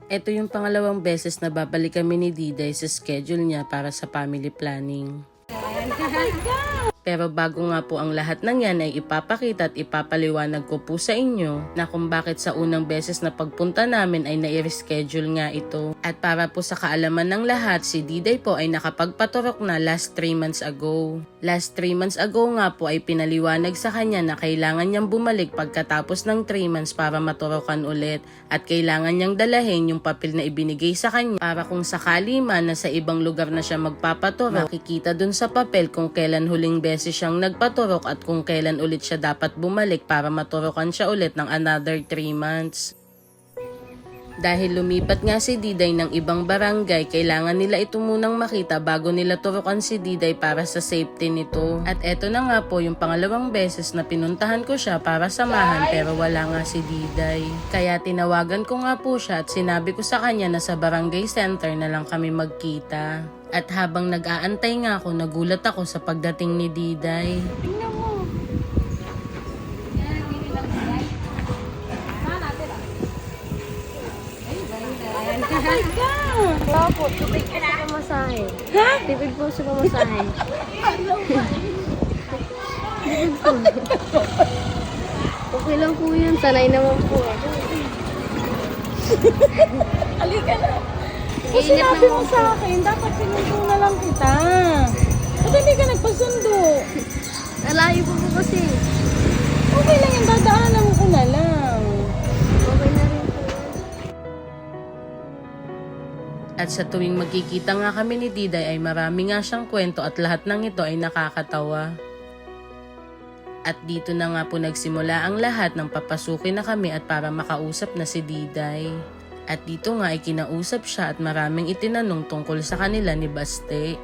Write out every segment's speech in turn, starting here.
Ito yung pangalawang beses na babalik kami ni Diday sa schedule niya para sa family planning. Pero bago nga po ang lahat ng yan ay ipapakita at ipapaliwanag ko po sa inyo na kung bakit sa unang beses na pagpunta namin ay nai-reschedule nga ito. At para po sa kaalaman ng lahat, si Diday po ay nakapagpaturok na last 3 months ago. Last 3 months ago nga po ay pinaliwanag sa kanya na kailangan niyang bumalik pagkatapos ng 3 months para maturokan ulit at kailangan niyang dalahin yung papel na ibinigay sa kanya para kung sakali man na sa ibang lugar na siya magpapaturok, makikita dun sa papel kung kailan huling beses siyang nagpaturok at kung kailan ulit siya dapat bumalik para maturokan siya ulit ng another 3 months. Dahil lumipat nga si Diday ng ibang barangay, kailangan nila ito munang makita bago nila turukan si Diday para sa safety nito. At eto na nga po yung pangalawang beses na pinuntahan ko siya para samahan pero wala nga si Diday. Kaya tinawagan ko nga po siya at sinabi ko sa kanya na sa barangay center na lang kami magkita. At habang nag-aantay nga ako, nagulat ako sa pagdating ni Diday. Tingnan mo. Yan, hindi lang Diday. Saan natin ah? Ay, ganyan. Ay, ka! Wala po, tipid po sa pamasahe. Ha? Tipid po sa pamasahe. Tipid po. Okay lang po yun, sanay naman po. Halika na. Kung Ingat sinabi mo naman po. sa akin, dapat sinundo na lang kita. Ba't hindi ka nagpasundo? Nalayo po po kasi. Okay lang yung dadaanan ko na lang. Okay na rin po. At sa tuwing magkikita nga kami ni Diday ay marami nga siyang kwento at lahat ng ito ay nakakatawa. At dito na nga po nagsimula ang lahat ng papasukin na kami at para makausap na si Diday. At dito nga ay kinausap siya at maraming itinanong tungkol sa kanila ni Baste.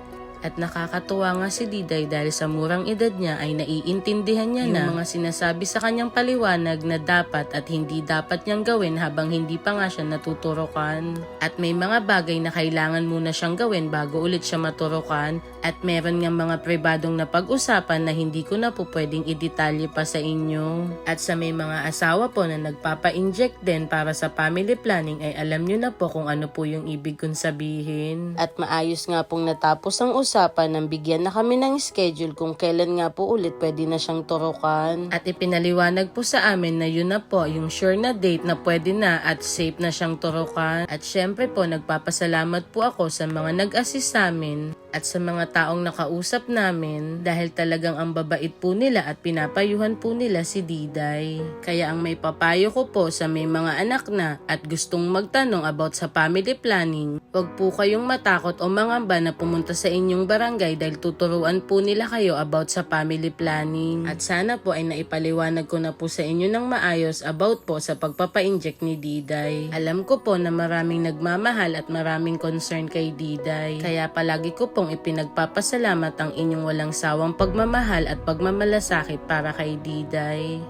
At nakakatuwa nga si Diday dahil sa murang edad niya ay naiintindihan niya na yung mga sinasabi sa kanyang paliwanag na dapat at hindi dapat niyang gawin habang hindi pa nga siya natuturokan. At may mga bagay na kailangan muna siyang gawin bago ulit siya maturokan at meron nga mga pribadong na pag-usapan na hindi ko na po pwedeng idetalye pa sa inyo. At sa may mga asawa po na nagpapa-inject din para sa family planning ay alam niyo na po kung ano po yung ibig kong sabihin. At maayos nga pong natapos ang usapan nang bigyan na kami ng schedule kung kailan nga po ulit pwede na siyang turukan. At ipinaliwanag po sa amin na yun na po yung sure na date na pwede na at safe na siyang turukan. At syempre po nagpapasalamat po ako sa mga nag-assist sa amin at sa mga taong nakausap namin dahil talagang ang babait po nila at pinapayuhan po nila si Diday. Kaya ang may papayo ko po sa may mga anak na at gustong magtanong about sa family planning, huwag po kayong matakot o mangamba na pumunta sa inyong barangay dahil tuturuan po nila kayo about sa family planning. At sana po ay naipaliwanag ko na po sa inyo ng maayos about po sa pagpapa-inject ni Diday. Alam ko po na maraming nagmamahal at maraming concern kay Diday. Kaya palagi ko pong ipinagpapasalamat ang inyong walang sawang pagmamahal at pagmamalasakit para kay Diday.